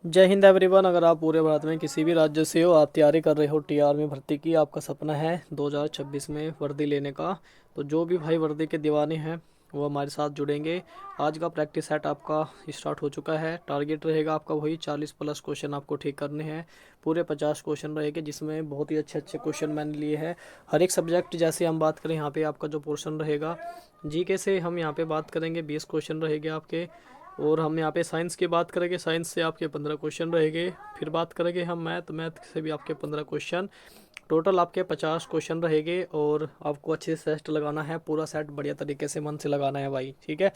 जय हिंद एवरीवन। अगर आप पूरे भारत में किसी भी राज्य से हो, आप तैयारी कर रहे हो टीआर में भर्ती की, आपका सपना है 2026 में वर्दी लेने का, तो जो भी भाई वर्दी के दीवाने हैं वो हमारे साथ जुड़ेंगे। आज का प्रैक्टिस सेट आपका स्टार्ट हो चुका है। टारगेट रहेगा आपका वही 40 प्लस क्वेश्चन आपको ठीक करने हैं। पूरे 50 क्वेश्चन रहेंगे जिसमें बहुत ही अच्छे अच्छे क्वेश्चन मैंने लिए हैं। हर एक सब्जेक्ट जैसे हम बात करें यहाँ पे आपका जो पोर्शन रहेगा जीके से हम यहाँ पे बात करेंगे 20 क्वेश्चन रहेंगे आपके। और हम यहाँ पे साइंस की बात करेंगे, साइंस से आपके 15 क्वेश्चन रहेंगे। फिर बात करेंगे हम मैथ से भी आपके 15 क्वेश्चन। टोटल आपके 50 क्वेश्चन रहेंगे और आपको अच्छे से टेस्ट लगाना है। पूरा सेट बढ़िया तरीके से मन से लगाना है भाई, ठीक है।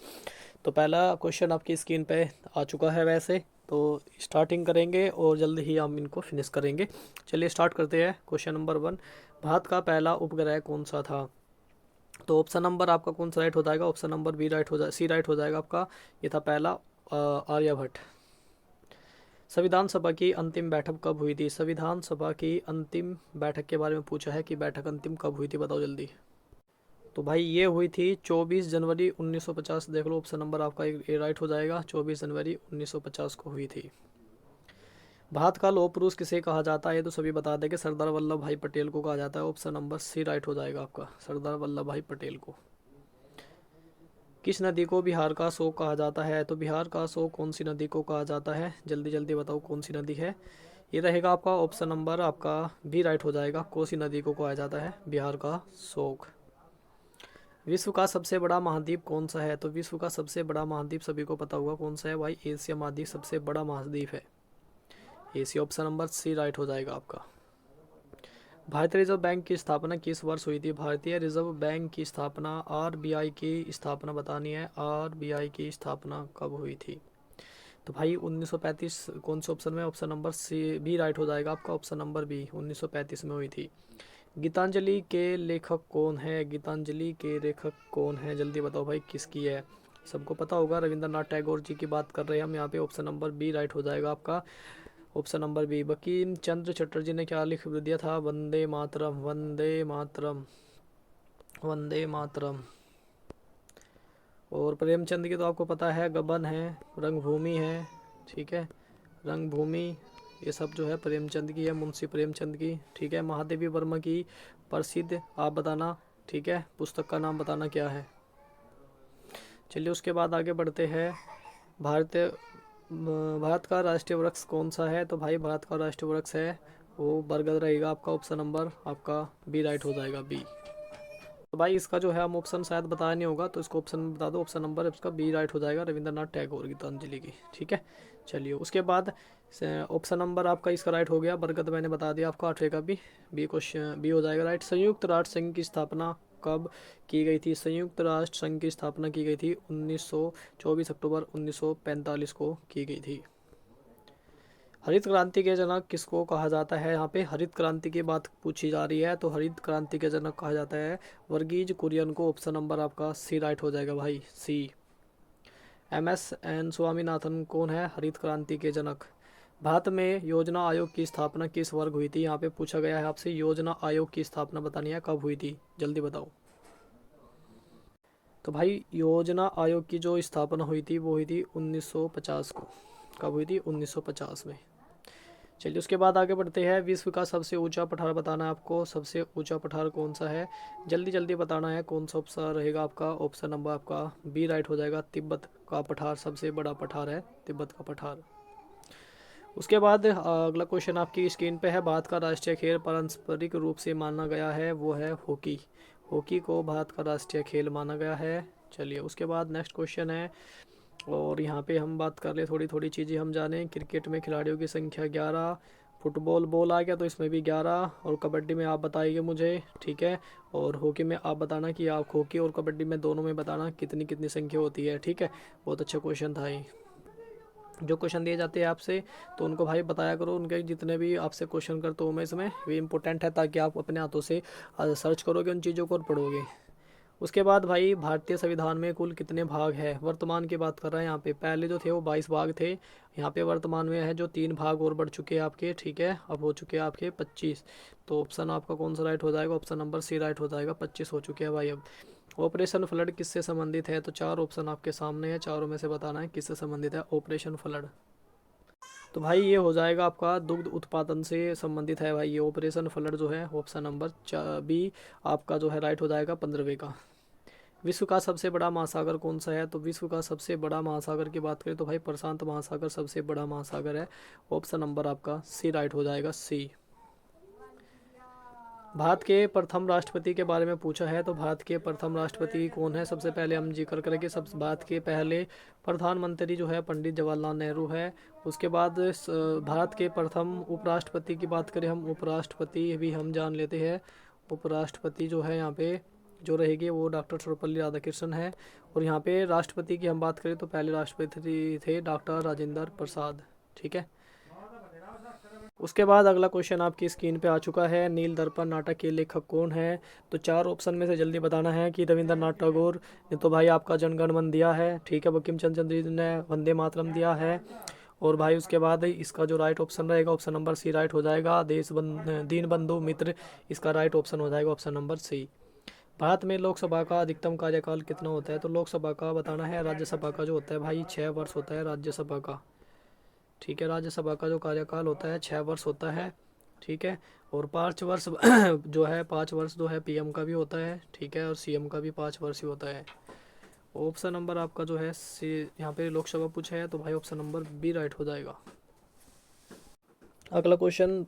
तो पहला क्वेश्चन आपकी स्क्रीन पे आ चुका है वैसे, तो स्टार्टिंग करेंगे और जल्दी ही हम इनको फिनिश करेंगे। चलिए स्टार्ट करते हैं। क्वेश्चन नंबर 1, भारत का पहला उपग्रह कौन सा था? तो ऑप्शन नंबर आपका कौन सा राइट हो जाएगा? ऑप्शन नंबर बी राइट हो जाए, सी राइट हो जाएगा आपका। ये था पहला आर्यभट्ट। संविधान सभा की अंतिम बैठक कब हुई थी? संविधान सभा की अंतिम बैठक के बारे में पूछा है कि बैठक अंतिम कब हुई थी, बताओ जल्दी। तो भाई ये हुई थी 24 जनवरी 1950। देख लो, ऑप्शन नंबर आपका ये राइट हो जाएगा। 24 जनवरी 1950 को हुई थी। भारत का लौह पुरुष किसे कहा जाता है? ये तो सभी बता देंगे, सरदार वल्लभ भाई पटेल को कहा जाता है। ऑप्शन नंबर सी राइट हो जाएगा आपका, सरदार वल्लभ भाई पटेल को। किस नदी को बिहार का शोक कहा जाता है? तो बिहार का शोक कौन सी नदी को कहा जाता है? जल्दी जल्दी बताओ कौन सी नदी है। ये रहेगा आपका ऑप्शन नंबर आपका भी राइट हो जाएगा। कोसी नदी को कहा जाता है बिहार का शोक। विश्व का सबसे बड़ा महाद्वीप कौन सा है? तो विश्व का सबसे बड़ा महाद्वीप सभी को पता होगा कौन सा है भाई। एशिया महाद्वीप सबसे बड़ा महाद्वीप है Asia. Option number C right हो जाएगा आपका। भारतीय रिजर्व बैंक की स्थापना किस वर्ष हुई थी? भारतीय रिजर्व बैंक की स्थापना, आरबीआई की स्थापना बतानी है। आरबीआई की स्थापना कब हुई थी? तो भाई 1935। कौन से ऑप्शन में? ऑप्शन नंबर सी भी राइट हो जाएगा आपका। ऑप्शन नंबर बी 1935 में हुई थी। गीतांजलि के लेखक कौन है? गीतांजलि के लेखक कौन है, जल्दी बताओ भाई किसकी है। सबको पता होगा, रविंद्रनाथ टैगोर जी की बात कर रहे हैं हम यहाँ पे। ऑप्शन नंबर बी राइट हो जाएगा आपका। Option number B. Bankim Chandra Chatterjee ने क्या लिख दिया था? वंदे मातरम, वंदे मातरम, वंदे मातरम। और प्रेमचंद की तो आपको पता है, गबन है, रंगभूमि है, ठीक है, रंगभूमि। ये सब जो है प्रेमचंद की है, मुंशी प्रेमचंद की, ठीक है। महादेवी वर्मा की प्रसिद्ध आप बताना, ठीक है, पुस्तक का नाम बताना क्या है। चलिए उसके बाद आगे बढ़ते हैं। भारतीय भारत का राष्ट्रीय वृक्ष कौन सा है? तो भाई भारत का राष्ट्रीय वृक्ष है वो बरगद रहेगा आपका। ऑप्शन नंबर आपका बी राइट हो जाएगा, बी। तो भाई इसका जो है हम ऑप्शन शायद बताया नहीं होगा, तो इसको ऑप्शन में बता दो। ऑप्शन नंबर इसका बी राइट हो जाएगा, रविंद्रनाथ टैगोर गीतांजलि की, ठीक है। चलिए उसके बाद ऑप्शन नंबर आपका इसका राइट हो गया, बरगद मैंने बता दिया आपको, आठवें का बी। बी क्वेश्चन बी हो जाएगा राइट। संयुक्त राष्ट्र संघ की स्थापना कब की गई थी? संयुक्त राष्ट्र संघ की स्थापना की गई थी 24 अक्टूबर 1945 को की गई थी। हरित क्रांति के जनक किसको कहा जाता है? यहाँ पे हरित क्रांति की बात पूछी जा रही है, तो हरित क्रांति के जनक कहा जाता है वर्गीज कुरियन को। ऑप्शन नंबर आपका सी राइट हो जाएगा भाई, सी। एम एस एन स्वामीनाथन कौन है हरित क्रांति के जनक? भारत में योजना आयोग की स्थापना किस वर्ग हुई थी? यहाँ पे पूछा गया है आपसे, योजना आयोग की स्थापना बतानी है कब हुई थी, जल्दी बताओ। तो भाई योजना आयोग की जो स्थापना हुई थी वो हुई थी 1950 को। कब हुई थी? 1950 में। चलिए उसके बाद आगे बढ़ते हैं। विश्व का सबसे ऊंचा पठार बताना है आपको। सबसे ऊंचा पठार कौन सा है, जल्दी जल्दी बताना है। कौन सा ऑप्शन रहेगा आपका? ऑप्शन नंबर आपका बी राइट हो जाएगा। तिब्बत का पठार सबसे बड़ा पठार है, तिब्बत का पठार। उसके बाद अगला क्वेश्चन आपकी स्क्रीन पे है। भारत का राष्ट्रीय खेल पारंपरिक रूप से माना गया है वो है हॉकी। हॉकी को भारत का राष्ट्रीय खेल माना गया है। चलिए उसके बाद नेक्स्ट क्वेश्चन है, और यहाँ पे हम बात कर ले थोड़ी थोड़ी चीज़ें हम जाने। क्रिकेट में खिलाड़ियों की संख्या 11। फुटबॉल बॉल आ गया तो इसमें भी 11। और कबड्डी में आप बताइए मुझे, ठीक है। और हॉकी में आप बताना कि आप हॉकी और कबड्डी में दोनों में बताना कितनी कितनी संख्या होती है, ठीक है। बहुत अच्छा क्वेश्चन था ये। जो क्वेश्चन दिए जाते हैं आपसे तो उनको भाई बताया करो। उनके जितने भी आपसे क्वेश्चन करते हो मैं इसमें वे इंपॉर्टेंट है, ताकि आप अपने हाथों से सर्च करोगे उन चीज़ों को और पढ़ोगे। उसके बाद भाई भारतीय संविधान में कुल कितने भाग हैं? वर्तमान की बात कर रहे हैं यहाँ पे। पहले जो थे वो 22 भाग थे, यहाँ पे वर्तमान में है जो 3 भाग और बढ़ चुके हैं आपके, ठीक है। अब हो चुके हैं आपके 25। तो ऑप्शन आपका कौन सा राइट हो जाएगा? ऑप्शन नंबर सी राइट हो जाएगा, 25 हो चुके हैं भाई अब। ऑपरेशन फ्लड किससे संबंधित है? तो 4 ऑप्शन आपके सामने है, चारों में से बताना है किससे संबंधित है ऑपरेशन फ्लड। तो भाई ये हो जाएगा आपका दुग्ध उत्पादन से संबंधित है भाई, ये ऑपरेशन फ्लड जो है ऑप्शन नंबर बी आपका जो है राइट हो जाएगा 15वें का। विश्व का सबसे बड़ा महासागर कौन सा है? तो विश्व का सबसे बड़ा महासागर की बात करें तो भाई प्रशांत महासागर सबसे बड़ा महासागर है, ऑप्शन नंबर आपका सी राइट हो जाएगा, सी। भारत के प्रथम राष्ट्रपति के बारे में पूछा है, तो भारत के प्रथम राष्ट्रपति कौन है? सबसे पहले हम जिक्र करेंगे सब भारत के पहले प्रधानमंत्री जो है पंडित जवाहरलाल नेहरू है। उसके बाद भारत के प्रथम उपराष्ट्रपति की बात करें हम, उपराष्ट्रपति भी हम जान लेते हैं। उपराष्ट्रपति जो है यहाँ पे जो रहेगी वो डॉक्टर सर्वपल्ली राधाकृष्णन है। और यहाँ पे राष्ट्रपति की हम बात करें तो पहले राष्ट्रपति थे डॉक्टर राजेंद्र प्रसाद, ठीक है। उसके बाद अगला क्वेश्चन आपकी स्क्रीन पे आ चुका है, नील दर्पण नाटक के लेखक कौन है? तो 4 ऑप्शन में से जल्दी बताना है कि रविंद्रनाथ टैगोर ने तो भाई आपका जनगण मन दिया है, ठीक है। बंकिम चंद्र ने वंदे मातरम दिया है। और भाई उसके बाद इसका जो राइट ऑप्शन रहेगा ऑप्शन नंबर सी राइट हो जाएगा, दीन बंधु मित्र इसका राइट ऑप्शन हो जाएगा, ऑप्शन नंबर सी। भारत में लोकसभा का अधिकतम कार्यकाल कितना होता है? तो लोकसभा का बताना है, राज्यसभा का जो होता है भाई 6 वर्ष होता है राज्यसभा का, ठीक है। राज्यसभा का जो कार्यकाल होता है 6 वर्ष होता है, ठीक है। और 5 वर्ष जो है 5 वर्ष जो है पीएम का भी होता है, ठीक है। और सीएम का भी 5 वर्ष ही होता है। ऑप्शन नंबर आपका जो है सी, यहाँ पे लोकसभा पूछा है तो भाई ऑप्शन नंबर बी राइट हो जाएगा। अगला क्वेश्चन,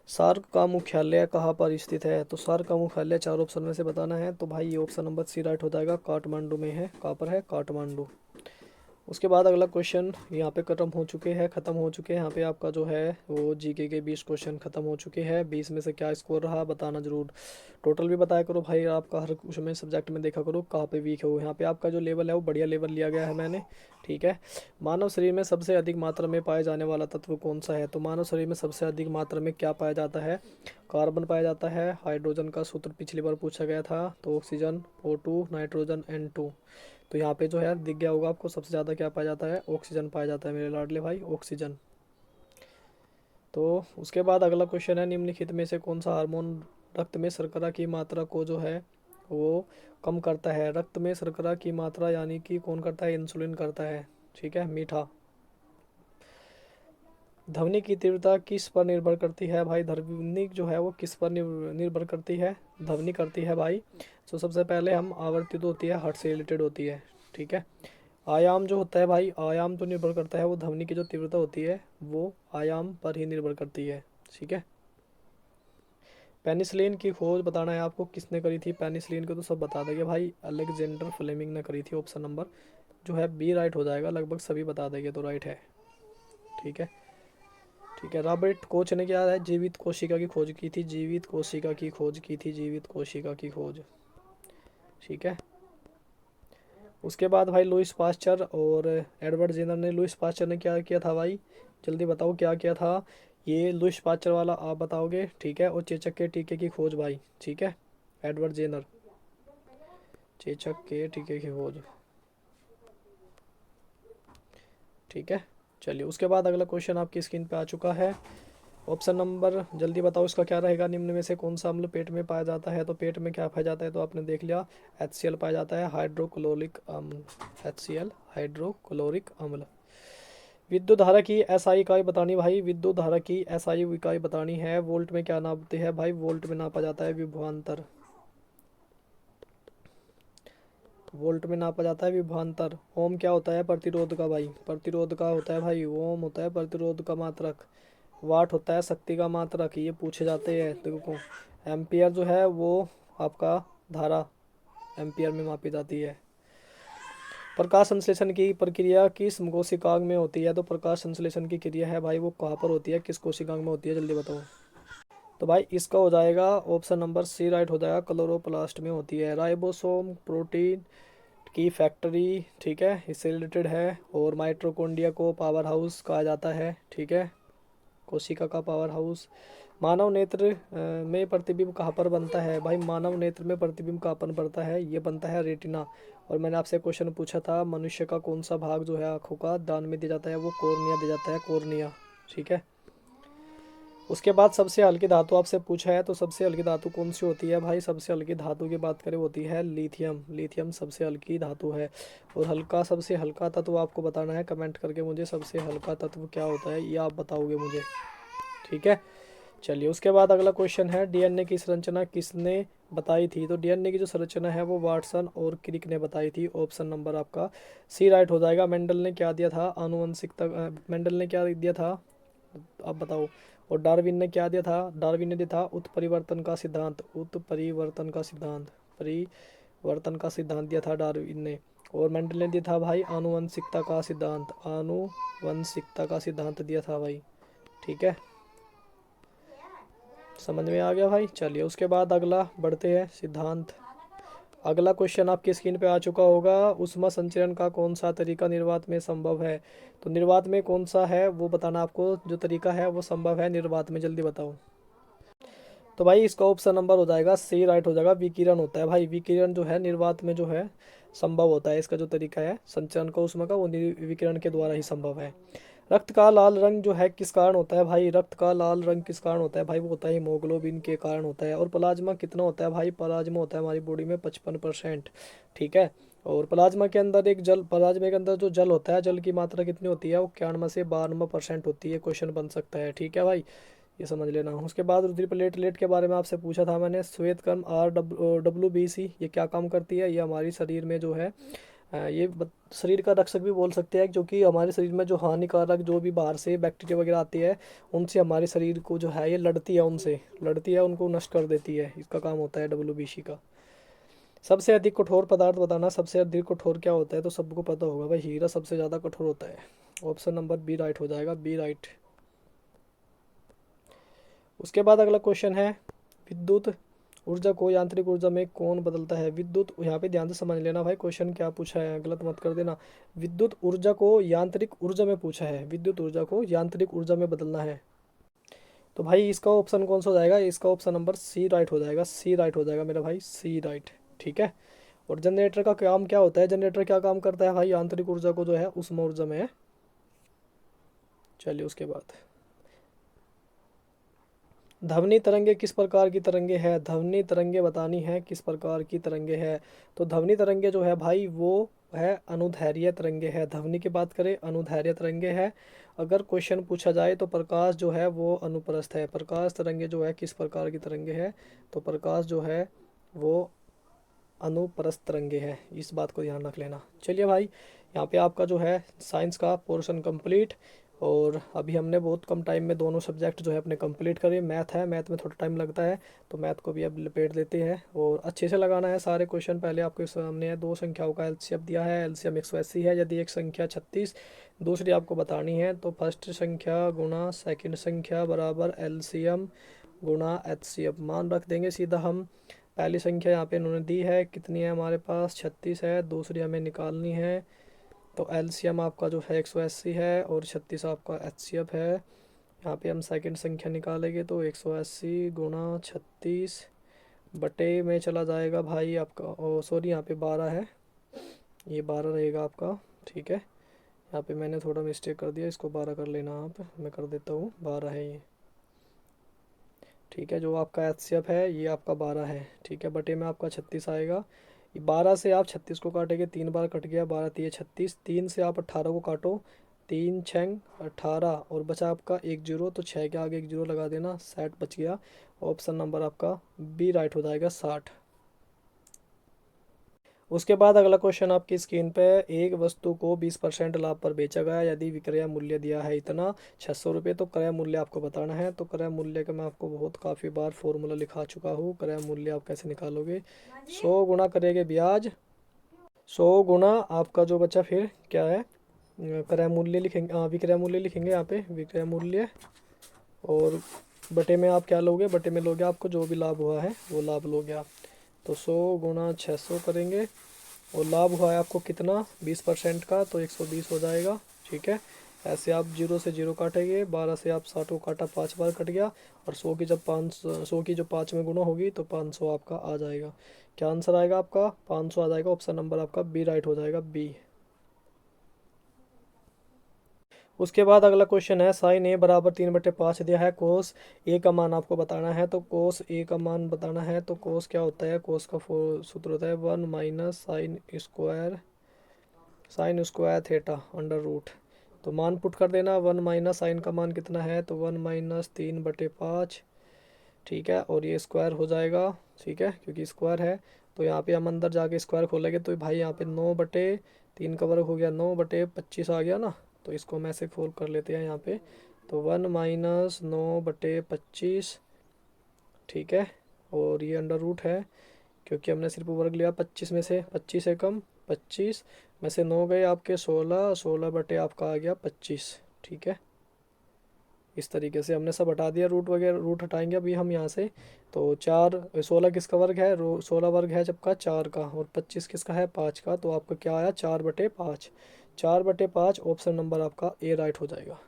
सार्क का मुख्यालय कहाँ पर स्थित है? तो सार्क का मुख्यालय 4 ऑप्शन में से बताना है, तो भाई ये ऑप्शन नंबर सी राइट हो जाएगा, काठमांडू में है। कहाँ पर है? काठमांडू। उसके बाद अगला क्वेश्चन यहाँ पे ख़त्म हो चुके हैं यहाँ पे आपका जो है वो जीके के 20 क्वेश्चन ख़त्म हो चुके हैं। 20 में से क्या स्कोर रहा बताना ज़रूर, टोटल भी बताया करो भाई, आपका हर उसमें सब्जेक्ट में देखा करो कहाँ पे वीक हो। यहाँ पे आपका जो लेवल है वो बढ़िया लेवल लिया गया है मैंने, ठीक है। मानव शरीर में सबसे अधिक मात्रा में पाए जाने वाला तत्व कौन सा है? तो मानव शरीर में सबसे अधिक मात्रा में क्या पाया जाता है? कार्बन पाया जाता है, हाइड्रोजन का सूत्र पिछली बार पूछा गया था, तो ऑक्सीजन O2, नाइट्रोजन N2। तो यहाँ पे जो है दिख गया होगा आपको सबसे ज़्यादा क्या पाया जाता है? ऑक्सीजन पाया जाता है मेरे लाडले भाई, ऑक्सीजन। तो उसके बाद अगला क्वेश्चन है, निम्नलिखित में से कौन सा हार्मोन रक्त में शर्करा की मात्रा को जो है वो कम करता है? रक्त में शर्करा की मात्रा यानी कि कौन करता है? इंसुलिन करता है, ठीक है, मीठा। ध्वनि की तीव्रता किस पर निर्भर करती है भाई? ध्वनि जो है वो किस पर निर्भर करती है? ध्वनि करती है भाई, तो सबसे पहले हम आवर्ती तो होती है, हार्ट से रिलेटेड होती है, ठीक है। आयाम जो होता है भाई, आयाम तो निर्भर करता है, वो ध्वनि की जो तीव्रता होती है वो आयाम पर ही निर्भर करती है, ठीक है। पेनिसिलिन की खोज बताना है आपको, किसने करी थी? पेनिसिलिन को तो सब बता देंगे भाई, अलेक्जेंडर फ्लेमिंग ने करी थी। ऑप्शन नंबर जो है बी राइट हो जाएगा, लगभग सभी बता देंगे तो राइट है, ठीक है। ठीक है, रॉबर्ट कोच ने क्या है? जीवित कोशिका की खोज की थी, जीवित कोशिका की खोज की थी, जीवित कोशिका की खोज, ठीक है। उसके बाद भाई लुईस पास्चर और एडवर्ड जेनर ने, लुईस पास्चर ने क्या किया था भाई? जल्दी बताओ क्या किया था? ये लुईस पास्चर वाला आप बताओगे, ठीक है। और चेचक के टीके की खोज भाई, ठीक है, एडवर्ड जेनर, चेचक के टीके की खोज, ठीक है। चलिए उसके बाद अगला क्वेश्चन आपकी स्क्रीन पे आ चुका है। ऑप्शन नंबर जल्दी बताओ इसका क्या रहेगा? निम्न में से कौन सा अम्ल पेट में पाया जाता है? तो पेट में क्या पाया जाता है? तो आपने देख लिया, HCl पाया जाता है, हाइड्रोक्लोरिक अम्ल, HCl हाइड्रोक्लोरिक अम्ल। विद्युत धारा की SI इकाई बतानी भाई, विद्युत धारा की SI इकाई बतानी है। वोल्ट में क्या नापते हैं भाई? वोल्ट में नापा जाता है विभवांतर, वोल्ट में नापा जाता है विभवांतर। ओम क्या होता है? प्रतिरोध का भाई, प्रतिरोध का होता है भाई, ओम होता है प्रतिरोध का मात्रक। वाट होता है शक्ति का मात्रक, ये पूछे जाते हैं देखो। एम्पियर जो है वो आपका धारा एम्पियर में मापी जाती है। प्रकाश संश्लेषण की प्रक्रिया किस कोशिकांग में होती है? तो प्रकाश संश्लेषण की क्रिया है भाई वो कहाँ पर होती है, किस कोशिकांग में होती है? जल्दी बताओ। तो भाई इसका हो जाएगा ऑप्शन नंबर सी राइट हो जाएगा, क्लोरोप्लास्ट में होती है। राइबोसोम प्रोटीन की फैक्ट्री, ठीक है, इससे रिलेटेड है। और माइटोकॉन्ड्रिया को पावर हाउस कहा जाता है, ठीक है, कोशिका का पावर हाउस। मानव नेत्र में प्रतिबिंब कहाँ पर बनता है भाई? मानव नेत्र में प्रतिबिंब कहाँ पर बनता है? ये बनता है रेटिना। और मैंने आपसे क्वेश्चन पूछा था, मनुष्य का कौन सा भाग जो है आँखों का दान में दिया जाता है? वो कॉर्निया दिया जाता है, कॉर्निया, ठीक है। उसके बाद सबसे हल्की धातु आपसे पूछा है, तो सबसे हल्की धातु कौन सी होती है भाई? सबसे हल्की धातु की बात करें होती है लिथियम। लिथियम सबसे हल्की धातु है। और हल्का, सबसे हल्का तत्व आपको बताना है कमेंट करके मुझे, सबसे हल्का तत्व क्या होता है ये आप बताओगे मुझे, ठीक है। चलिए उसके बाद अगला क्वेश्चन है, डीएनए की संरचना किसने बताई थी? तो डीएनए की जो संरचना है वो वाटसन और क्रिक ने बताई थी। ऑप्शन नंबर आपका सी राइट हो जाएगा। मेंडल ने क्या दिया था? आनुवंशिकता। मेंडल ने क्या दिया था आप बताओ। और डार्विन ने क्या दिया था? डार्विन ने दिया था उत्परिवर्तन का सिद्धांत। उत्परिवर्तन का सिद्धांत, परिवर्तन का सिद्धांत दिया था डार्विन ने। और मेंडल ने दिया था भाई आनुवंशिकता का सिद्धांत। आनुवंशिकता का सिद्धांत दिया था भाई, ठीक है। समझ में आ गया भाई। चलिए उसके बाद अगला बढ़ते हैं, सिद्धांत। अगला क्वेश्चन आपकी स्क्रीन पे आ चुका होगा, उष्मा संचरण का कौन सा तरीका निर्वात में संभव है? तो निर्वात में कौन सा है वो बताना आपको, जो तरीका है वो संभव है निर्वात में, जल्दी बताओ। तो भाई इसका ऑप्शन नंबर हो जाएगा सी राइट हो जाएगा। विकिरण होता है भाई, विकिरण जो है निर्वात में जो है संभव होता है। इसका जो तरीका है संचरण का उष्मा का, वो विकिरण के द्वारा ही संभव है। रक्त का लाल रंग जो है किस कारण होता है भाई? रक्त का लाल रंग किस कारण होता है भाई? वो होता है हीमोग्लोबिन के कारण होता है। और प्लाज्मा कितना होता है भाई? प्लाज्मा होता है हमारी बॉडी में 55%, ठीक है। और प्लाज्मा के अंदर एक जल, प्लाज्मा के अंदर जो जल होता है, जल की मात्रा कितनी होती है? वो 91 से 92% होती है। क्वेश्चन बन सकता है, ठीक है भाई, ये समझ लेना। उसके बाद रुधिर प्लेटलेट के बारे में आपसे पूछा था मैंने। श्वेत कण RWBC ये क्या काम करती है? ये हमारी शरीर में जो है ये शरीर का रक्षक भी बोल सकते हैं, जो कि हमारे शरीर में जो हानिकारक जो भी बाहर से बैक्टीरिया वगैरह आती है उनसे हमारे शरीर को जो है ये लड़ती है, उनसे लड़ती है, उनको नष्ट कर देती है। इसका काम होता है WBC का। सबसे अधिक कठोर पदार्थ बताना। सबसे अधिक कठोर क्या होता है? तो सबको पता होगा भाई, हीरा सबसे ज़्यादा कठोर होता है। ऑप्शन नंबर बी राइट हो जाएगा, बी राइट। उसके बाद अगला क्वेश्चन है, विद्युत ऊर्जा को यांत्रिक ऊर्जा में कौन बदलता है? विद्युत, यहाँ पे ध्यान से समझ लेना भाई, क्वेश्चन क्या पूछा है, गलत मत कर देना। विद्युत ऊर्जा को यांत्रिक ऊर्जा में पूछा है, विद्युत ऊर्जा को यांत्रिक ऊर्जा में बदलना है। तो भाई इसका ऑप्शन कौन सा हो जाएगा? इसका ऑप्शन नंबर सी राइट हो जाएगा, सी राइट हो जाएगा मेरा भाई, सी राइट, ठीक है। और जनरेटर का काम क्या होता है? जनरेटर क्या काम करता है भाई? यांत्रिक ऊर्जा को जो है उष्मा ऊर्जा में है। चलिए उसके बाद, ध्वनि तरंगे किस प्रकार की तरंगे है? ध्वनि तरंगे बतानी है किस प्रकार की तरंगे है। तो ध्वनि तरंगे जो है भाई वो है अनुदैर्घ्य तरंगे है। ध्वनि की बात करें अनुदैर्घ्य तरंगे है। अगर क्वेश्चन पूछा जाए तो प्रकाश जो है वो अनुप्रस्थ है। प्रकाश तरंगे जो है किस प्रकार की तरंगे है? तो प्रकाश जो है वो अनुप्रस्थ तरंगे है। इस बात को ध्यान रख लेना। चलिए भाई, यहाँ पे आपका जो है साइंस का पोर्शन कंप्लीट। और अभी हमने बहुत कम टाइम में दोनों सब्जेक्ट जो है अपने कंप्लीट करे। मैथ है, मैथ में थोड़ा टाइम लगता है, तो मैथ को भी अब लपेट देते हैं और अच्छे से लगाना है सारे क्वेश्चन। पहले आपके सामने है, दो संख्याओं का एलसीएम दिया है, एलसीएम 180 है यदि एक संख्या 36 दूसरी आपको बतानी है। तो फर्स्ट संख्या गुणा सेकंड संख्या बराबर एलसीएम गुणा एचसीएफ मान रख देंगे सीधा हम। पहली संख्या यहाँ पे इन्होंने दी है, कितनी है हमारे पास? 36 है। दूसरी हमें निकालनी है, तो एलसीएम आपका जो है 180 है और 36 आपका एचसीएफ है। यहाँ पे हम सेकंड संख्या निकालेंगे तो 180 गुणा 36 बटे में चला जाएगा भाई आपका, ओ सॉरी यहाँ पे 12 है, ये 12 रहेगा आपका, ठीक है। यहाँ पे मैंने थोड़ा मिस्टेक कर दिया, इसको 12 कर लेना आप, मैं कर देता हूँ, 12 है ये, ठीक है। जो आपका एचसीएफ है ये आपका 12 है, ठीक है। बटे में आपका 36 आएगा। 12 से आप 36 को काटेंगे, 3 बार कट गया, 12 तिये 36, 3 से आप 18 को काटो, 3 6 18 और बचा आपका 1 0, तो 6 के आगे 1 0 लगा देना, 60 बच गया। ऑप्शन नंबर आपका बी राइट हो जाएगा, 60। उसके बाद अगला क्वेश्चन आपकी स्क्रीन पे, एक वस्तु को 20% लाभ पर बेचा गया, यदि विक्रय मूल्य दिया है इतना 600 रुपये, तो क्रय मूल्य आपको बताना है। तो क्रय मूल्य का मैं आपको बहुत काफ़ी बार फॉर्मूला लिखा चुका हूँ। क्रय मूल्य आप कैसे निकालोगे? 100 गुणा करेंगे ब्याज, 100 गुणा आपका जो बचा फिर क्या है, क्रय मूल्य लिखेंगे, विक्रय मूल्य लिखेंगे यहाँ पे, विक्रय मूल्य। और बटे में आप क्या लोगे? बटे में लोगे आपको जो भी लाभ हुआ है वो लाभ लोगे आप। तो 100 गुणा 600 करेंगे और लाभ हुआ है आपको कितना? 20% का, तो 120 हो जाएगा, ठीक है। ऐसे आप 0 से 0 काटेंगे, 12 से आप 60 को काटा, 5 बार कट गया। और 100 की जब 100 की जो 5 में गुणा होगी तो 500 आपका आ जाएगा। क्या आंसर आएगा आपका? 500 आ जाएगा। ऑप्शन नंबर आपका बी राइट हो जाएगा, बी। उसके बाद अगला क्वेश्चन है साइन ए बराबर 3/5 दिया है, कोस ए का मान आपको बताना है। तो कोस ए का मान बताना है तो कोस क्या होता है, कोस का सूत्र होता है 1 minus sine square theta under root. तो मान पुट कर देना, 1 माइनस साइन का मान कितना है तो 1 माइनस 3/5, ठीक है, और ये स्क्वायर हो जाएगा, ठीक है, क्योंकि स्क्वायर है। तो यहाँ पे हम अंदर जाके स्क्वायर खोलेंगे तो भाई यहाँ पे 9/3 का वर्ग हो गया, 9/25 आ गया ना। तो इसको हम ऐसे फोल्ड कर लेते हैं यहाँ पे। तो 1 माइनस 9/25, ठीक है, और ये अंडर रूट है क्योंकि हमने सिर्फ वर्ग लिया 25 में से, 25 से कम, 25 में से 9 गए आपके 16, 16 बटे आपका आ गया 25, ठीक है। इस तरीके से हमने सब हटा दिया, रूट वगैरह रूट हटाएंगे अभी हम यहाँ से। तो 4, 16 किसका वर्ग है, 16 वर्ग है जब का 4 का, और 25 किसका है 5 का। तो आपका क्या आया 4/5, 4/5 ऑप्शन नंबर आपका ए राइट हो जाएगा।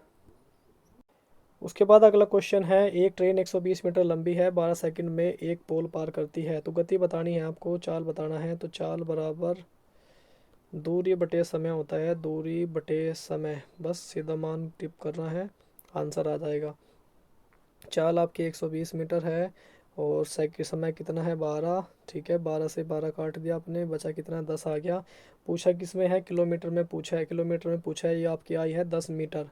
उसके बाद अगला क्वेश्चन है, एक ट्रेन 120 मीटर लंबी है, 12 सेकंड में एक पोल पार करती है। तो गति बतानी है आपको, चाल बताना है। तो चाल बराबर दूरी बटे समय होता है, दूरी बटे समय, बस सीधा मान टिप करना है, आंसर आ जाएगा। चाल आपकी 120 मीटर है और सेकंड समय कितना है 12, ठीक है, 12 से 12 काट दिया आपने, बचा कितना 10 आ गया। पूछा किस में है, किलोमीटर में पूछा है, किलोमीटर में पूछा है। ये आपकी आई है 10 मीटर,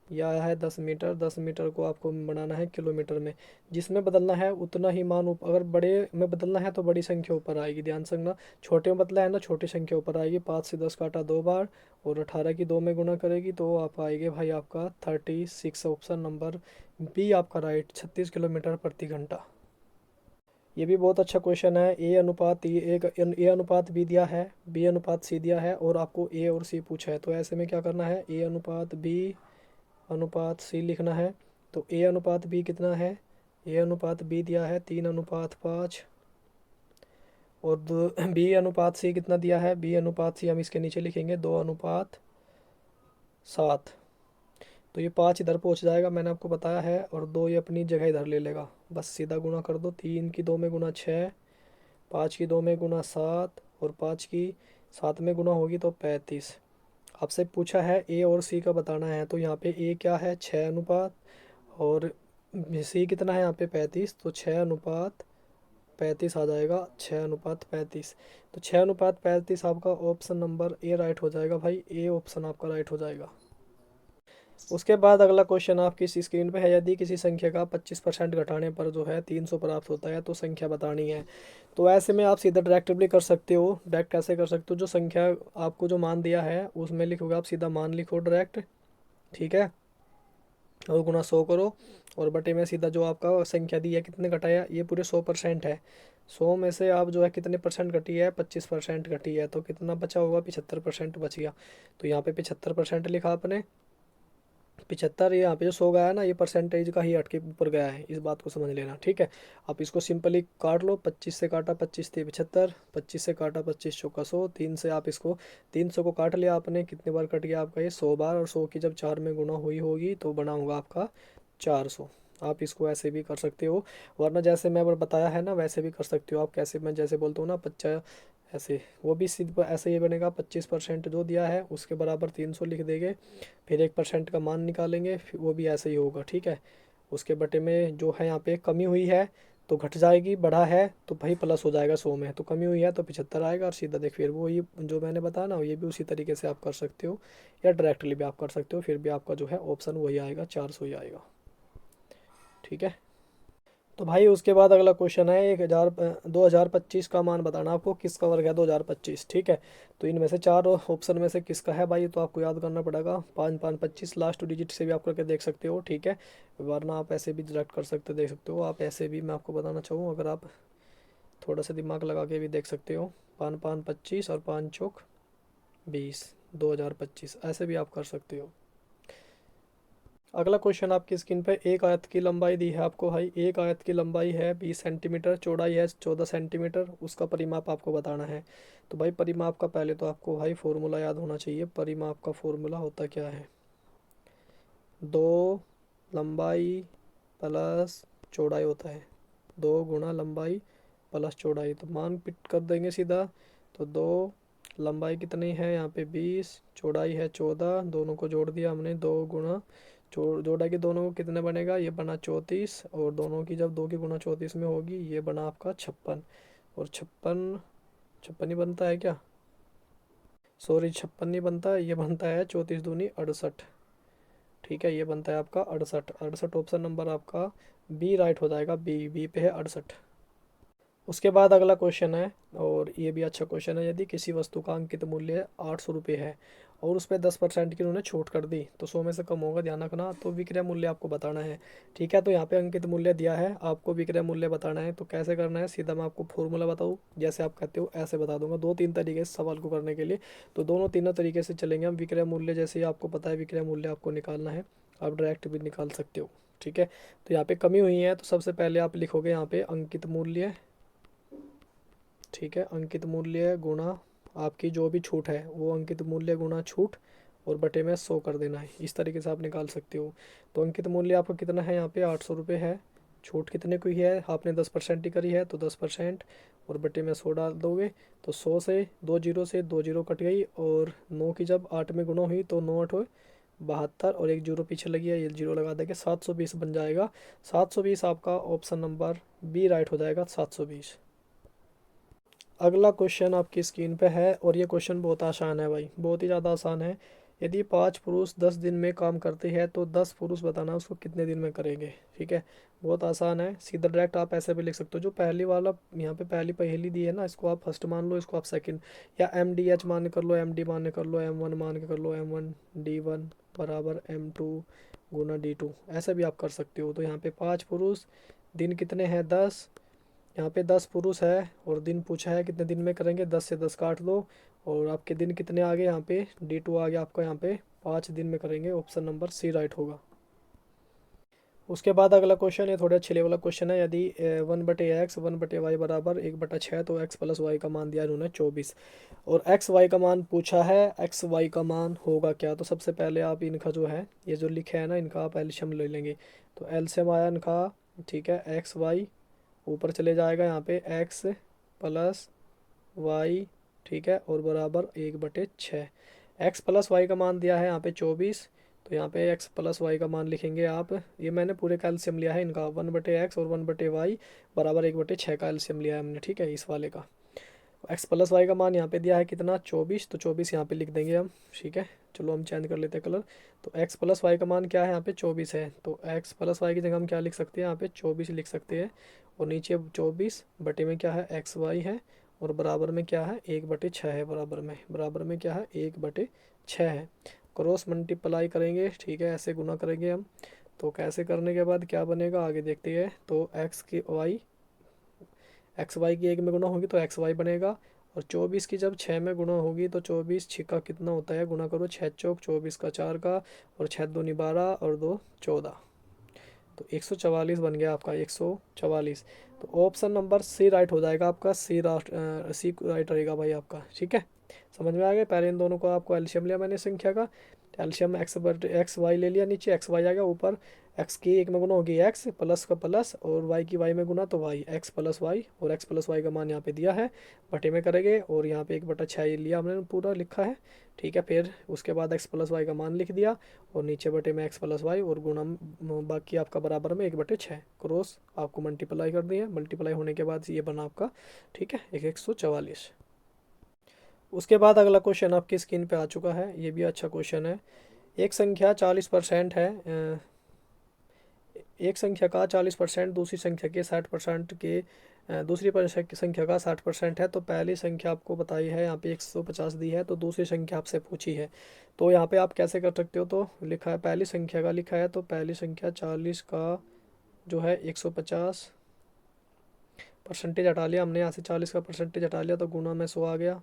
यह आया है 10 मीटर, 10 मीटर को आपको बनाना है किलोमीटर में। जिसमें बदलना है उतना ही मान अगर बड़े में बदलना है तो बड़ी संख्या ऊपर आएगी, ध्यान से रखना। छोटे में बदला है ना, छोटी संख्या ऊपर आएगी। 5 से 10 काटा 2 बार और 18 की 2 में गुणा करेगी तो आप आएंगे भाई आपका 36, ऑप्शन नंबर बी आपका राइट, 36 किलोमीटर प्रति घंटा। ये भी बहुत अच्छा क्वेश्चन है। ए अनुपात बी दिया है, बी अनुपात सी दिया है और आपको ए और सी पूछा है। तो ऐसे में क्या करना है, ए अनुपात बी अनुपात सी लिखना है। तो ए अनुपात बी कितना है, ए अनुपात बी दिया है 3:5, और बी अनुपात सी कितना दिया है, बी अनुपात सी हम इसके नीचे लिखेंगे 2:7। तो ये 5 इधर पहुंच जाएगा, मैंने आपको बताया है, और 2 ये अपनी जगह इधर ले लेगा। बस सीधा गुणा कर दो, 3 की 2 में गुणा 6, 5 की 2 में गुणा 7, और 5 की 7 में गुणा होगी तो 35। आपसे पूछा है ए और सी का बताना है। तो यहाँ पे ए क्या है 6 अनुपात, और सी कितना है यहाँ पे 35, तो 6:35 आ जाएगा, 6:35। तो 6:35 आपका ऑप्शन नंबर ए राइट हो जाएगा भाई, ए ऑप्शन आपका राइट हो जाएगा। उसके बाद अगला क्वेश्चन आपकी इस स्क्रीन पे है, यदि किसी संख्या का 25% घटाने पर जो है 300 प्राप्त होता है तो संख्या बतानी है। तो ऐसे में आप सीधा डायरेक्टली कर सकते हो। डायरेक्ट कैसे कर सकते हो, जो संख्या आपको जो मान दिया है उसमें लिखोगे आप, सीधा मान लिखो डायरेक्ट, ठीक है, और गुना 100 करो, और बटे में सीधा जो आपका संख्या दी है कितने घटाया, ये पूरे 100% है। 100 में से आप जो है कितने परसेंट घटी है, 25% घटी है, तो कितना बचा होगा 75% बच गया। तो यहाँ पे 75% लिखा आपने, 75, ये यहाँ पे जो 100 गया है ना, ये परसेंटेज का ही हट के ऊपर गया है, इस बात को समझ लेना, ठीक है। आप इसको सिंपली काट लो, 25 से काटा 25 थे 75, 25 से काटा 25 चौका 100, 3 से आप इसको 300 को काट लिया आपने, कितने बार कट गया आपका ये 100 बार, और 100 की जब 4 में गुना हुई होगी तो बना होगा आपका 400। आप इसको ऐसे भी कर सकते हो, वरना जैसे मैं बताया है ना वैसे भी कर सकते हो आप। कैसे, मैं जैसे बोलता हूँ ना 50, ऐसे वो भी सीधा ऐसे ही बनेगा। 25% जो दिया है उसके बराबर 300 लिख देंगे, फिर 1% का मान निकालेंगे, फिर वो भी ऐसे ही होगा, ठीक है। उसके बटे में जो है यहाँ पे कमी हुई है तो घट जाएगी, बढ़ा है तो भाई प्लस हो जाएगा 100 में, तो कमी हुई है तो 75 आएगा, और सीधा देख फिर वो ये जो मैंने बताया ना, ये भी उसी तरीके से आप कर सकते हो, या डायरेक्टली भी आप कर सकते हो, फिर भी आपका जो है ऑप्शन वही आएगा, 400 ही आएगा, ठीक है। तो भाई उसके बाद अगला क्वेश्चन है, 2025 का मान बताना आपको, किसका वर्ग है 2025, ठीक है। तो इनमें से 4 ऑप्शन में से किसका है भाई, तो आपको याद करना पड़ेगा। 5 5 25 लास्ट डिजिट से भी आप करके देख सकते हो, ठीक है, वरना आप ऐसे भी डायरेक्ट कर सकते देख सकते हो। आप ऐसे भी, मैं आपको बताना चाहूँ, अगर आप थोड़ा सा दिमाग लगा के भी देख सकते हो, 5 5 25 और 5 चौक 20, 2025 ऐसे भी आप कर सकते हो। अगला क्वेश्चन आपकी स्क्रीन पे, एक आयत की लंबाई दी है आपको भाई, एक आयत की लंबाई है 20 सेंटीमीटर, चौड़ाई है 14 सेंटीमीटर, उसका परिमाप आपको बताना है। तो भाई परिमाप का पहले तो आपको भाई फॉर्मूला याद होना चाहिए। परिमाप का फॉर्मूला होता क्या है, 2 लंबाई प्लस चौड़ाई होता है, 2 गुणा लंबाई प्लस चौड़ाई। तो मान पिट कर देंगे सीधा, तो 2 लंबाई कितनी है यहाँ पे 20, चौड़ाई है 14, दोनों को जोड़ दिया हमने, 2 गुणा जोड़ा कि दोनों को कितने बनेगा, ये बना 34, और दोनों की जब 2 की गुणा 34 में होगी ये बना आपका 56। और 56, 56 ही बनता है क्या, सॉरी 56 नहीं बनता, ये बनता है 34 दूनी 68। ठीक है, ये बनता है आपका 68। 68 ऑप्शन नंबर आपका बी राइट हो जाएगा, बी पे है 68। उसके बाद अगला क्वेश्चन है, और ये भी अच्छा क्वेश्चन है। यदि किसी वस्तु का अंकित मूल्य 800 रुपये है और उस पर 10% की उन्होंने छूट कर दी तो 100 में से कम होगा, ध्यान रखना। तो विक्रय मूल्य आपको बताना है। ठीक है, तो यहाँ पे अंकित मूल्य दिया है, आपको विक्रय मूल्य बताना है। तो कैसे करना है, सीधा मैं आपको फॉर्मूला बताऊँ, जैसे आप कहते हो ऐसे बता दूंगा। 2-3 तरीके से सवाल को करने के लिए, तो दोनों तीनों तरीके से चलेंगे हम। विक्रय मूल्य जैसे ही आपको पता है विक्रय मूल्य आपको निकालना है, आप डायरेक्ट भी निकाल सकते हो। ठीक है, तो यहाँ पे कमी हुई है, तो सबसे पहले आप लिखोगे यहाँ पे अंकित मूल्य। ठीक है, अंकित मूल्य गुणा आपकी जो भी छूट है वो अंकित मूल्य गुणा छूट, और बटे में 100 कर देना है। इस तरीके से आप निकाल सकते हो। तो अंकित मूल्य आपका कितना है, यहाँ पे 800 रुपये है। छूट कितने की है, आपने 10% ही करी है तो 10%, और बटे में 100 डाल दोगे। तो 100 से 2 जीरो से 2 जीरो कट गई, और 9 की जब 8 में गुणा हुई तो 9 8 72, और एक जीरो पीछे लगी है, ये जीरो लगा देंगे, 720 बन जाएगा। 720 आपका ऑप्शन नंबर बी राइट हो जाएगा, 720। अगला क्वेश्चन आपकी स्क्रीन पे है, और ये क्वेश्चन बहुत आसान है भाई, बहुत ही ज़्यादा आसान है। यदि 5 पुरुष 10 दिन में काम करते हैं तो 10 पुरुष बताना उसको कितने दिन में करेंगे। ठीक है, बहुत आसान है, सीधा डायरेक्ट आप ऐसे भी लिख सकते हो। जो पहली वाला यहाँ पे पहली पहेली दी है ना, इसको आप फर्स्ट मान लो, इसको आप सेकंड, या MDH मान कर लो, MD मान कर लो, M1 मान के कर लो, M1D1 बराबर M2 गुना D2, ऐसा भी आप कर सकते हो। तो यहाँ पे 5 पुरुष, दिन कितने हैं 10, यहाँ पे 10 पुरुष है, और दिन पूछा है कितने दिन में करेंगे, 10 से 10 काट दो, और आपके दिन कितने आ गए, यहाँ पे D2 आ गया आपका, यहाँ पे 5 दिन में करेंगे, ऑप्शन नंबर सी राइट होगा। उसके बाद अगला क्वेश्चन है, थोड़ा अच्छे लेवल का क्वेश्चन है। यदि 1/x 1/y बराबर 1/6, तो x प्लस वाई का मान दिया इन्होंने 24, और एक्स वाई का मान पूछा है, एक्स वाई का मान होगा क्या। तो सबसे पहले आप इनका जो है ये जो लिखे है ना, इनका आप एल्शियम ले लेंगे। तो एल्शियम आया इनका, ठीक है, एक्स वाई ऊपर चले जाएगा, यहाँ पे x प्लस वाई, ठीक है, और बराबर 1/6। एक्स प्लस वाई का मान दिया है यहाँ पे 24, तो यहाँ पे x प्लस वाई का मान लिखेंगे आप। ये मैंने पूरे का एल्शियम लिया है इनका, 1/x और 1/y बराबर 1/6 का एल्शियम लिया है हमने। ठीक है, इस वाले का x प्लस वाई का मान यहाँ पे दिया है कितना, 24, तो 24 यहाँ पे लिख देंगे हम। ठीक है, चलो हम चेंज कर लेते हैं कलर। तो x प्लस वाई का मान क्या है, यहाँ पे 24 है, तो x प्लस वाई की जगह हम क्या लिख सकते हैं, यहाँ पे 24 लिख सकते हैं। और नीचे 24 बटे में क्या है, एक्स वाई है, और बराबर में क्या है, 1/6 है, बराबर में क्या है, 1/6 है। क्रॉस मल्टीप्लाई करेंगे, ठीक है, ऐसे गुना करेंगे हम। तो कैसे करने के बाद क्या बनेगा आगे देखते हैं। तो एक्स वाई की 1 में गुना होगी तो एक्स वाई बनेगा, और 24 की जब 6 में गुना होगी तो 24 छिक्का कितना होता है, गुना करो 6 चौक 24 का 4 का, और 6 दूनी 12 और 2 14, तो 144 बन गया आपका, 144। तो ऑप्शन नंबर सी राइट हो जाएगा आपका, सी राइट रहेगा भाई आपका। ठीक है, समझ में आ गया। पहले इन दोनों को आपको एल्शियम लिया मैंने संख्या का, एल्शियम एक्स वाई ले लिया, नीचे एक्स वाई आ गया, ऊपर एक्स की 1 में गुना होगी एक्स प्लस का प्लस, और वाई की वाई में गुना तो वाई, एक्स प्लस वाई, और एक्स प्लस वाई का मान यहाँ पे दिया है, बटे में करेंगे, और यहाँ पे 1/6 लिया हमने पूरा लिखा है। ठीक है, फिर उसके बाद एक्स प्लस वाई का मान लिख दिया, और नीचे बटे में एक्स प्लस वाई, और गुणा बाकी आपका बराबर में 1/6, क्रॉस आपको मल्टीप्लाई कर दिया, मल्टीप्लाई होने के बाद ये बना आपका, ठीक है, 144। उसके बाद अगला क्वेश्चन आपकी स्क्रीन पे आ चुका है, ये भी अच्छा क्वेश्चन है। एक संख्या 40% है, एक संख्या का 40% दूसरी संख्या के 60% के दूसरी संख्या का 60% है। तो पहली संख्या आपको बताई है, यहाँ पे 150 दी है, तो दूसरी संख्या आपसे पूछी है। तो यहाँ पे आप कैसे कर सकते हो, तो लिखा है पहली संख्या का लिखा है, तो पहली संख्या 40 का जो है 150 परसेंटेज हटा लिया हमने, यहाँ से 40 का परसेंटेज हटा लिया तो गुना में 100 आ गया।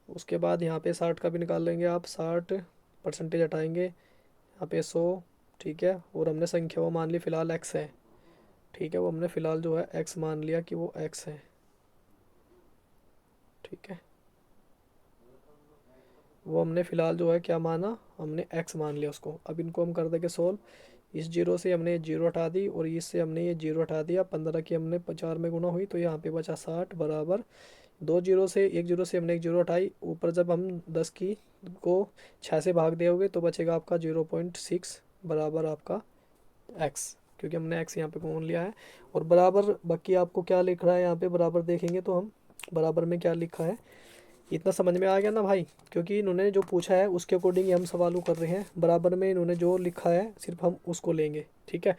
उसके बाद यहाँ पे 60 का भी निकाल लेंगे आप, 60 परसेंटेज हटाएंगे, यहाँ पे 100। ठीक है, और हमने संख्या वो मान ली फ़िलहाल x है। ठीक है, वो हमने फ़िलहाल जो है x मान लिया कि वो x है। ठीक है, वो हमने फ़िलहाल जो है क्या माना, हमने x मान लिया उसको। अब इनको हम कर देंगे सोल्व। इस जीरो से हमने ये जीरो हटा दी, और इससे हमने ये जीरो हटा दिया, 15 की हमने 4 में गुना हुई, तो यहाँ पे बचा 60 बराबर दो जीरो से एक जीरो से हमने एक जीरो हटाई, ऊपर जब हम 10 की को 6 से भाग दोगे तो बचेगा आपका 0.6 बराबर आपका एक्स, क्योंकि हमने एक्स यहाँ पे कॉमन लिया है। और बराबर बाकी आपको क्या लिख रहा है यहाँ पे बराबर देखेंगे तो हम बराबर में क्या लिखा है, इतना समझ में आ गया ना भाई। क्योंकि इन्होंने जो पूछा है उसके अकॉर्डिंग ही हम सवालों कर रहे हैं, बराबर में इन्होंने जो लिखा है सिर्फ हम उसको लेंगे, ठीक है।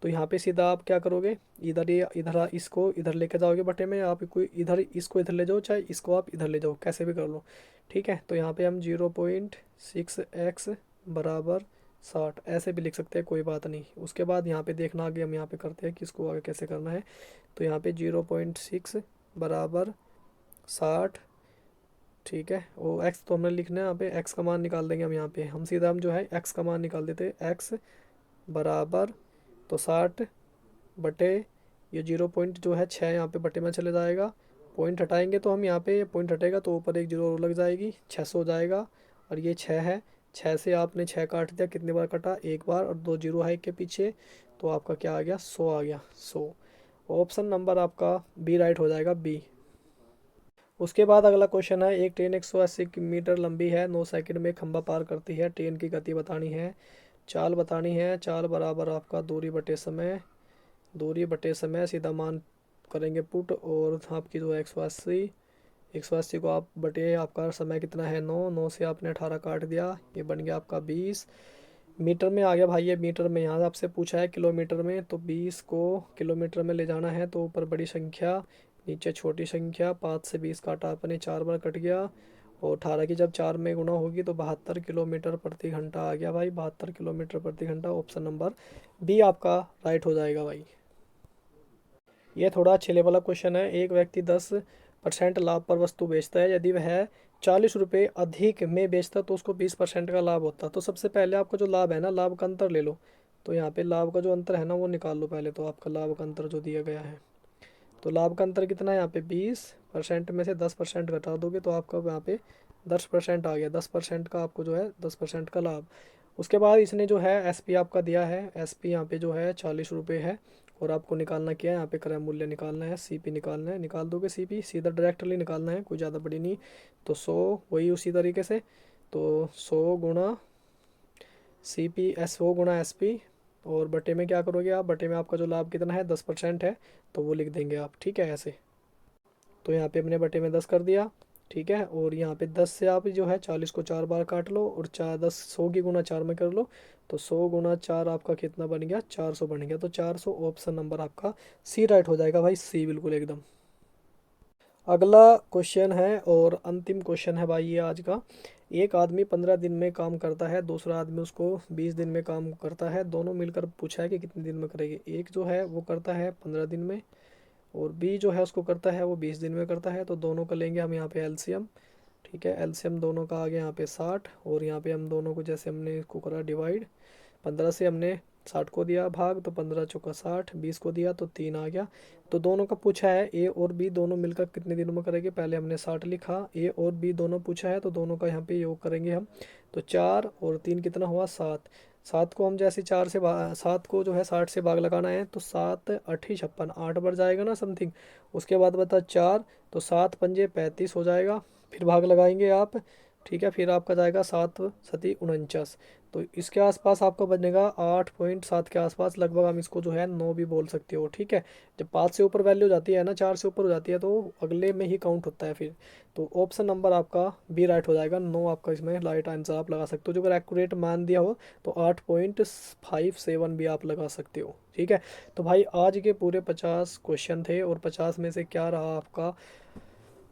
तो यहाँ पे सीधा आप क्या करोगे, इधर ये इधर इसको इधर लेके जाओगे बटे में, आप कोई इधर इसको इधर ले जाओ, चाहे इसको आप इधर ले जाओ, कैसे भी कर लो, ठीक है। तो यहाँ पे हम 0.6x बराबर 60 ऐसे भी लिख सकते हैं, कोई बात नहीं। उसके बाद यहाँ पे देखना आगे हम यहाँ पे करते हैं कि इसको आगे कैसे करना है। तो यहाँ पे 0.6 बराबर 60, ठीक है। वो एक्स तो हमने लिखना है, यहाँ पे एक्स का मान निकाल देंगे हम, यहाँ पे हम सीधा हम जो है एक्स का मान निकाल देते हैं, एक्स बराबर तो 60 बटे ये 0 पॉइंट जो है 6 यहाँ पे बटे में चले जाएगा, पॉइंट हटाएंगे तो हम यहाँ पे पॉइंट हटेगा तो ऊपर एक जीरो और लग जाएगी, 600 हो जाएगा। और ये 6 है, 6 से आपने 6 काट दिया, कितनी बार कटा, एक बार, और दो जीरो है एक के पीछे, तो आपका क्या आ गया, 100 आ गया, 100। ऑप्शन नंबर आपका बी राइट हो जाएगा, बी। उसके बाद अगला क्वेश्चन है, एक ट्रेन 180 मीटर लंबी है, 9 सेकंड में खंभा पार करती है, ट्रेन की गति बतानी है, चाल बतानी है, चाल बराबर आपका दूरी बटे समय, दूरी बटे समय सीधा मान करेंगे पुट, और आपकी जो है 180 को आप बटे आपका समय कितना है 9, 9 से आपने 18 काट दिया, ये बन गया आपका 20। मीटर में आ गया भाई, ये मीटर में, यहाँ आपसे पूछा है किलोमीटर में, तो 20 को किलोमीटर में ले जाना है तो ऊपर बड़ी संख्या नीचे छोटी संख्या, 5 से 20 काटा अपने, 4 बार कट गया, और 18 की जब 4 में गुणा होगी तो 72 किलोमीटर प्रति घंटा आ गया भाई, 72 किलोमीटर प्रति घंटा। ऑप्शन नंबर बी आपका राइट हो जाएगा भाई। ये थोड़ा अच्छे लेवल वाला क्वेश्चन है, एक व्यक्ति 10% लाभ पर वस्तु बेचता है, यदि वह 40 रुपये अधिक में बेचता तो उसको 20% का लाभ होता। तो सबसे पहले आपका जो लाभ है ना, लाभ का अंतर ले लो, तो यहाँ पे लाभ का जो अंतर है ना वो निकाल लो पहले, तो आपका लाभ का अंतर जो दिया गया है, तो लाभ का अंतर कितना है यहाँ पे 20% में से 10% घटा दोगे तो आपका यहाँ पे 10% आ गया, 10% का आपको जो है 10% का लाभ। उसके बाद इसने जो है एसपी आपका दिया है, एसपी यहाँ पे जो है 40 रुपये है, और आपको निकालना क्या है, यहाँ पे क्रय मूल्य निकालना है, सीपी निकालना है, निकाल दोगे सीपी, सीधा डायरेक्टली निकालना है, कोई ज़्यादा बड़ी नहीं। तो 100 वही उसी तरीके से, तो 100 गुणा सीपी, 100 गुणा एसपी, और बटे में क्या करोगे आप, बटे में आपका जो लाभ कितना है 10% है, तो वो लिख देंगे आप, ठीक है ऐसे। तो यहाँ पे हमने बटे में 10 कर दिया, ठीक है। और यहाँ पे 10 से आप जो है 40 को 4 बार काट लो, और 10 100 की गुना 4 में कर लो, तो 100 गुना 4 आपका कितना बन गया, 400 बन गया। तो 400 ऑप्शन नंबर आपका सी राइट हो जाएगा भाई, सी बिल्कुल एकदम। अगला क्वेश्चन है और अंतिम क्वेश्चन है भाई ये आज का, एक आदमी 15 दिन में काम करता है, दूसरा आदमी उसको 20 दिन में काम करता है, दोनों मिलकर पूछा है कि कितने दिन में करेंगे। एक जो है वो करता है 15 दिन में, और बी जो है उसको करता है वो 20 दिन में करता है, तो दोनों का लेंगे हम यहाँ पे एलसीएम, ठीक है। एलसीएम दोनों का आ गया यहाँ पे 60, और यहाँ पे हम दोनों को जैसे हमने इसको करा डिवाइड, 15 से हमने 60 को दिया भाग, तो 15 चौका 60, 20 को दिया तो 3 आ गया। तो दोनों का पूछा है ए और बी दोनों मिलकर कितने दिनों में करेंगे, पहले हमने 60 लिखा, ए और बी दोनों पूछा है तो दोनों का यहाँ पे योग करेंगे हम, तो 4 और 3 कितना हुआ 7, 7 को हम जैसे 7 को जो है 60 से भाग लगाना है, तो 7 8 56, 8 बढ़ जाएगा ना समथिंग। उसके बाद बता 4, तो 7 पंजे 35 हो जाएगा, फिर भाग लगाएंगे आप, ठीक है। फिर आपका जाएगा 7 सती 49, तो इसके आसपास आपका बनेगा 8.7 के आसपास लगभग, हम इसको जो है 9 भी बोल सकते हो, ठीक है। जब 5 से ऊपर वैल्यू हो जाती है ना, 4 से ऊपर हो जाती है, तो अगले में ही काउंट होता है फिर। तो ऑप्शन नंबर आपका बी राइट हो जाएगा, 9 आपका इसमें राइट आंसर आप लगा सकते हो। जो अगर एक्यूरेट मान दिया हो तो 8.57 भी आप लगा सकते हो, ठीक है। तो भाई आज के पूरे 50 क्वेश्चन थे, और 50 में से क्या रहा आपका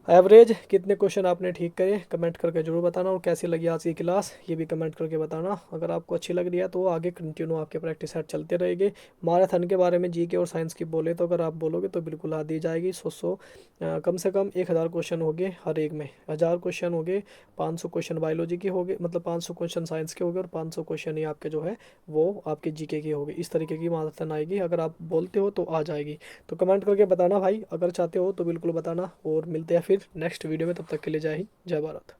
एवरेज, कितने क्वेश्चन आपने ठीक करे, कमेंट करके जरूर बताना। और कैसी लगी आज की क्लास ये भी कमेंट करके बताना। अगर आपको अच्छी लग रही है तो आगे कंटिन्यू आपके प्रैक्टिस सेट चलते रहेंगे। मैराथन के बारे में जीके और साइंस की बोले तो अगर आप बोलोगे तो बिल्कुल आ दी जाएगी। 100 कम से कम 1000 क्वेश्चन हो गए, हर एक में 1000 क्वेश्चन हो गए, 500 क्वेश्चन बायोलॉजी के हो गए, मतलब 500 क्वेश्चन साइंस के हो गए, और 500 क्वेश्चन ही आपके जो है वो आपके जीके के हो गए। इस तरीके की मैराथन आएगी, अगर आप बोलते हो तो आ जाएगी। तो कमेंट करके बताना भाई, अगर चाहते हो तो बिल्कुल बताना, और मिलते हैं फिर नेक्स्ट वीडियो में। तब तक के लिए जय हिंद, जय भारत।